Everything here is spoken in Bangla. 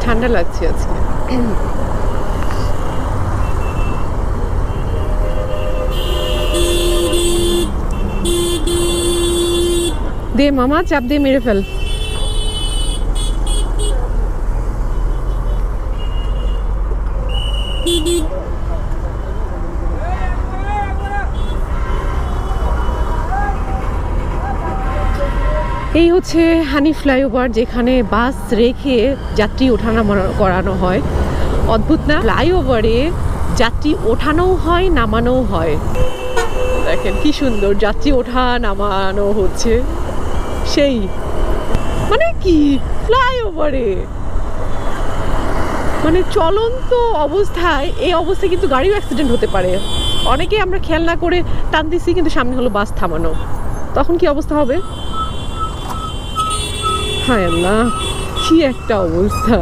ঠান্ডা লাগছে আজকে। দে মামা, চাপ দিয়ে মেরে ফেল। এই হচ্ছে হানি ফ্লাইওভার, যেখানে বাস রেখে যাত্রী ওঠানামা করানো হয়। অদ্ভুত না? ফ্লাইওভারে যাত্রী ওঠানোও হয়, নামানোও হয়। দেখেন কি সুন্দর যাত্রী ওঠা নামানো হচ্ছে। সেই মানে কি ফ্লাইওভারে মানে চলন্ত অবস্থায়, এই অবস্থায় কিন্তু গাড়িও অ্যাক্সিডেন্ট হতে পারে। অনেকে আমরা খেয়াল না করে টান দিচ্ছি, কিন্তু সামনে হলো বাস থামানো, তখন কি অবস্থা হবে? হায় আল্লাহ, কি একটা অবস্থা।